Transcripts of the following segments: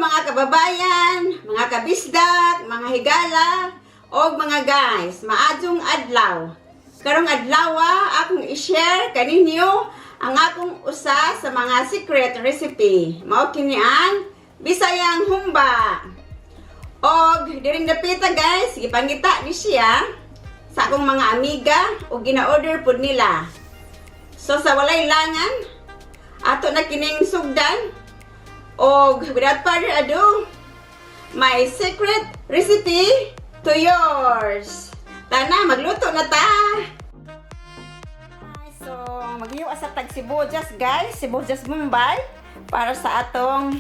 mga kababayan, mga kabisdak, mga higala, o mga guys, maadjong adlaw. Karong adlaw akong i-share kaninyo ang akong usa sa mga secret recipe. Mao kini ang Bisayang Humba. Og diring dapita guys, gipangita ni siya sa akong mga amiga o gina-order pud nila. So sa walay langan, ato na kining sugdan. Og without further ado, my secret recipe to yours. Tana, magluto na ta. So, maghiwa sa tag sibuyas guys, sibuyas Mumbai para sa atong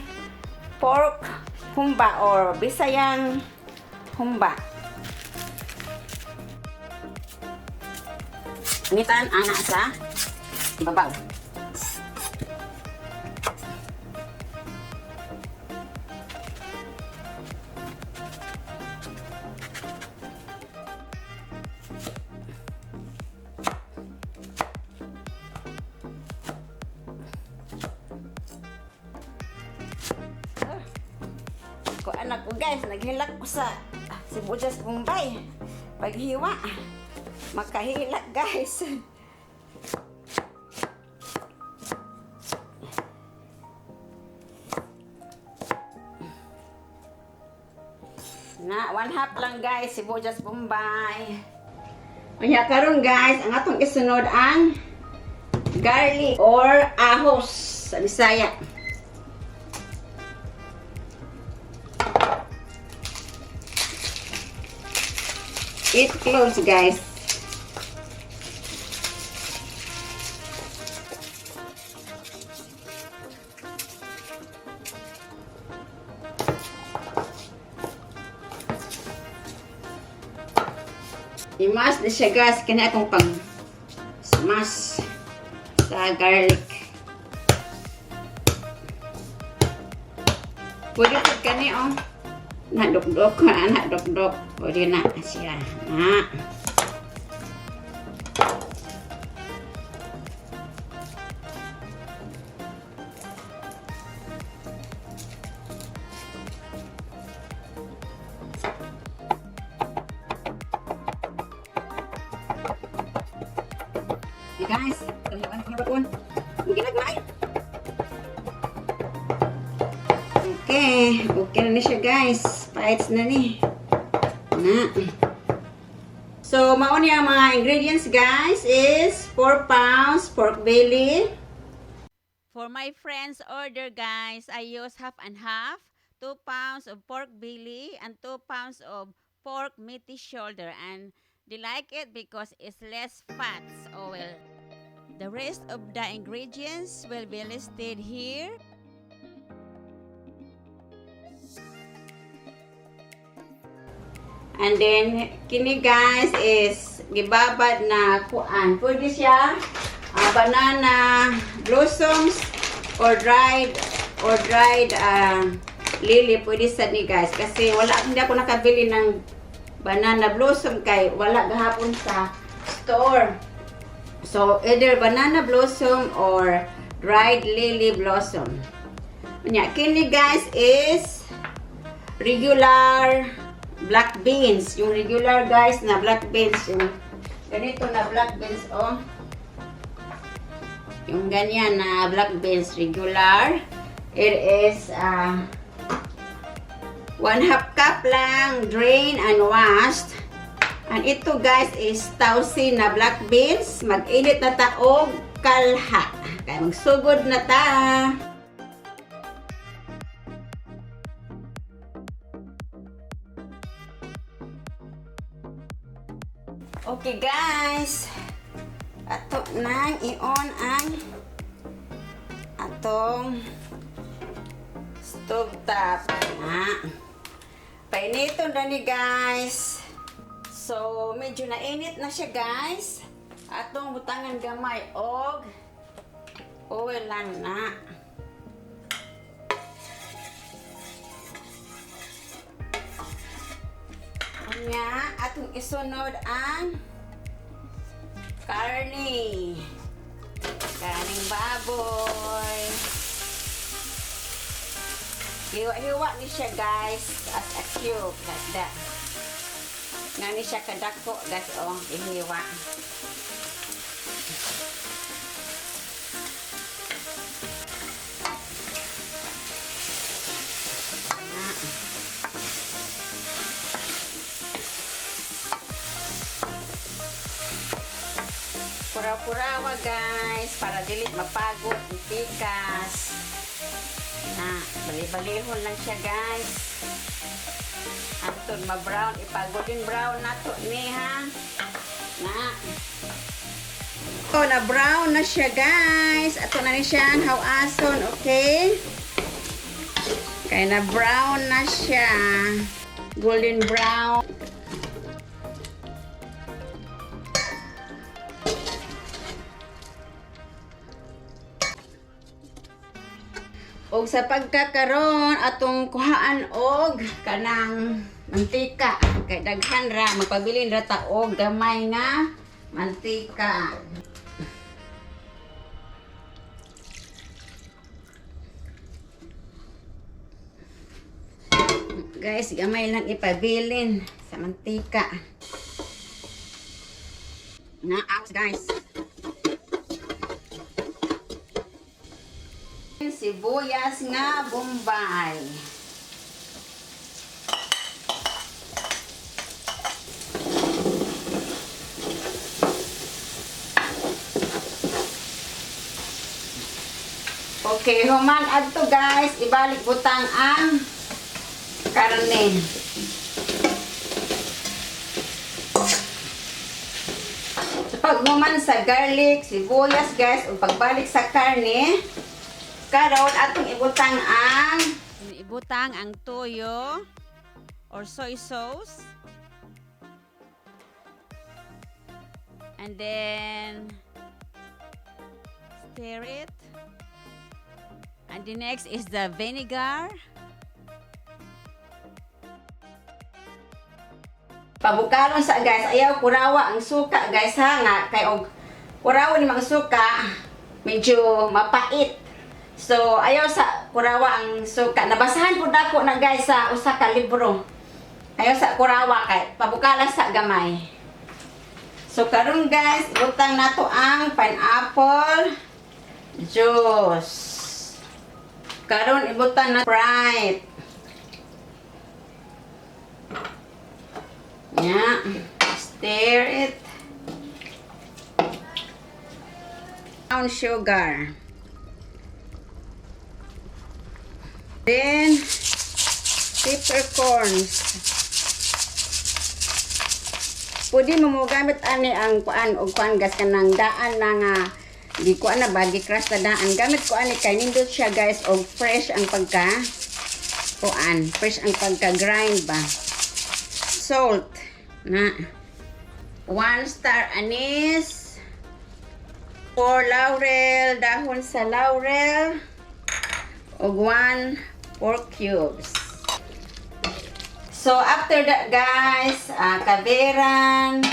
pork humba or Bisayang humba. Initan ana sa ibabaw. Ko anak ko guys, naghilak ko sa sibuyas Mumbai. Paghiwa, makahilak guys. Na 1/2 lang guys sibuyas Mumbai. Kaya karon guys, ang atong isunod ang garlic or ahos sa Bisaya. It close guys. I-mash na siya guys, kaya akong pang smash sa garlic. Pwede po kani nadok-dok na, nadok-dok. Pwede na siya. Na. Okay guys, terlibat pun. Mungkin lagi. Okay na siya guys. Paits na ni. Na. So, mao ni ang mga ingredients guys is 4 pounds pork belly. For my friends order guys, I use half and half, 2 pounds of pork belly and 2 pounds of pork meaty shoulder, and they like it because it's less fats oil. The rest of the ingredients will be listed here. And then, kini guys is gibabad na kuan. Pwede siya banana blossoms or dried lily. Pwede sa ni guys. Kasi hindi ako nakabili ng banana blossom kay wala gahapon sa store. So, either banana blossom or dried lily blossom. Kini guys is regular black beans. Yung regular guys na black beans. Yung ganito na black beans yung ganyan na black beans regular. It is 1/2 cup lang, drain and washed. And ito guys is tausin na black beans. Mag-init na ta og kalha. Kaya magsugod na ta. Okay guys, ato nang i-on ang atong stove top. Painiton na ni guys. So, medyo nainit na siya guys. Atong butangan gamay og oil lang na. Anya, atong isunod ang karne. Karning baboy. Hiwa-hiwa ni siya guys as a cube like that. Nga ni siya kadako guys oh, ihiwa. Pura-purawa guys para dili mapagod ang tikas. Na, bali-balihon lang siya guys. Antun ma-brown, ipagod yung brown na to ni ha. Na. So, na-brown na siya guys. Ato na ni siya hawason, okay? Kaya na-brown na siya. Golden brown. Og sa pagkakaroon atong kuhaan og kanang mantika kay daghan ra magpabilin ra ta og gamay nga mantika. Guys, gamay lang ipabilin sa mantika. Naas guys. Sibuyas nga bombay. Okay, human adto guys, ibalik butang ang karne. So, pag human sa garlic, sibuyas guys, o pagbalik sa karne, karon atong ibutang ang toyo or soy sauce. And then stir it. And the next is the vinegar. Pabukaron sa guys, ayaw kurawa ang suka guys ha nga kay og kurawa ni mga suka medyo mapait. So, ayaw sa kurawa ang suka. Nabasahan po dako na guys sa usa ka libro. Ayaw sa kurawa kay pabukalan sa gamay. So, karon guys, ibutang nato ang pineapple juice. Karon ibutang na Sprite. Yeah. Stir it. Brown sugar. Then, peppercorns. Pwede mo gamit ani ang kuan og kuan gas kanang daan na nga di ko na bagi crush na daan. Gamit ko ani kay nindot siya guys og fresh ang pagka kuan, fresh ang pagka grind ba. Salt na 1 star anise, 4 laurel, dahon sa laurel, og 1 pork cubes. So after that guys, kaberan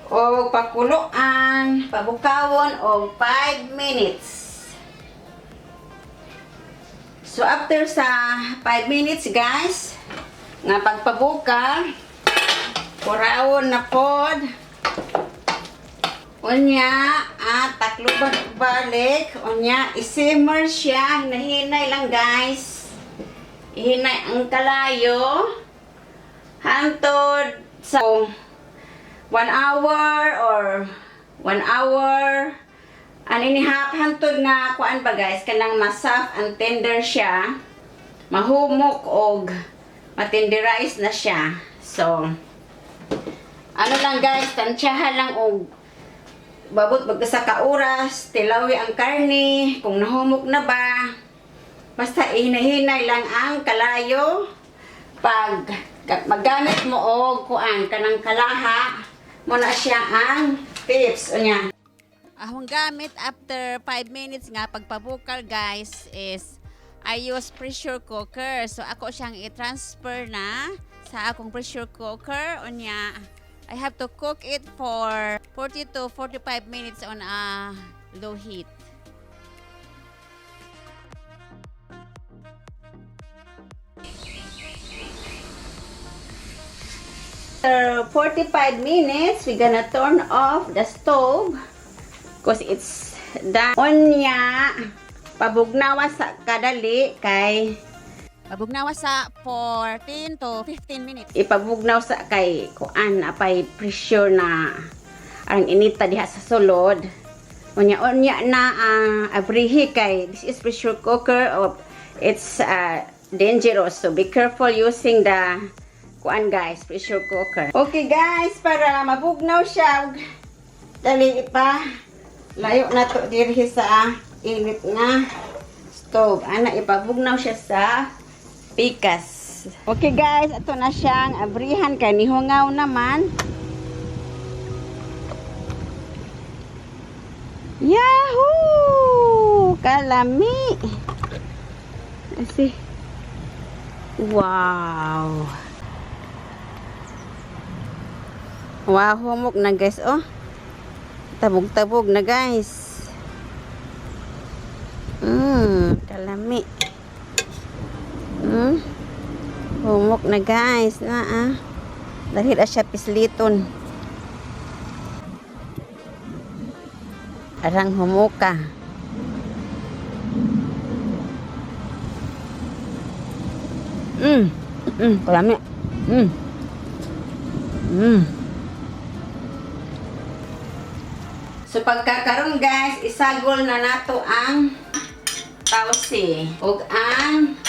o pakuluan, pabukawon og 5 minutes. So after sa 5 minutes guys, nga pagpabuka, kurawon na pod. Unya, takluban balik. Unya, isimmer siya. Hinahinay lang guys. Ihinay ang kalayo. Hantod sa 1 hour or 1 hour. Aninihap hantod nga kuan ba guys. Kanang masaf and tender siya. Mahumok og matenderize na siya. So, ano lang guys, tansyahan lang og babot bagka sa kauras, tilawi ang karne, kung nahumok na ba. Basta hinahinay lang ang kalayo. Pag magamit mo og kuan kanang kalaha, mo na siya ang tips unya. Ahong gamit after 5 minutes nga pagpabukal guys is I use pressure cooker. So ako siyang i-transfer na sa akong pressure cooker. Unya, I have to cook it for 40 to 45 minutes on a low heat. After 45 minutes, we're gonna turn off the stove because it's done. Onya, pabugnawa sa kadali kay Pabugnawa sa 14 to 15 minutes. ipabugnaw sa kay kuan apay pressure na ang inita diha sa sulod. Onya na abrihi kay this is pressure cooker of it's dangerous, so be careful using the kuan guys, pressure cooker. Okay guys, para mabugnaw siya, dali pa layo na to diri sa init na stove. Ana ipabugnaw siya sa pikas. Okay guys, ato na siyang abrihan kay nihungaw naman. Yahoo! Kalami. Asi. Wow. Wow, humok na guys, oh. Tabog-tabog na guys. Kalami. Humok na guys na dahil asya pisliton. Arang humuka. Kalami. So pagkakaroon guys, isagol na nato ang tausi ug ang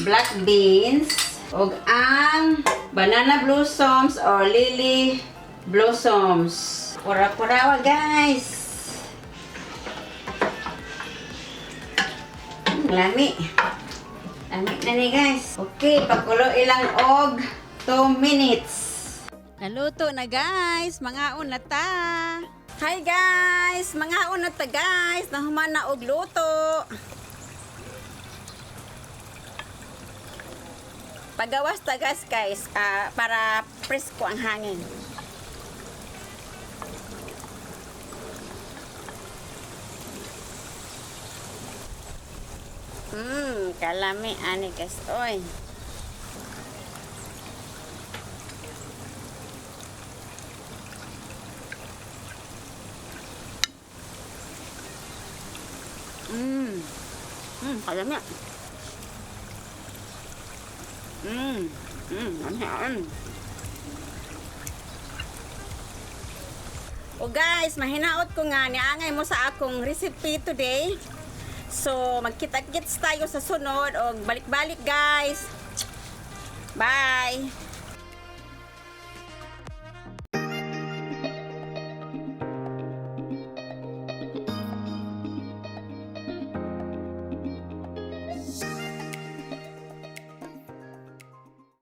black beans ug ang banana blossoms or lily blossoms. Pura-purawa guys. Lami. Lami na ni guys. Okay, pakulo ilang og 2 minutes. Naluto na guys, mga una ta. Hi guys, mga una ta guys, nahuman na og luto. Pagawas ta guys, para presko ang hangin. Kalami ani guys, oy. Kalami. O guys, mahinaot ko nga niangay mo sa akong recipe today. So, magkita-kits tayo sa sunod o balik-balik guys. Bye!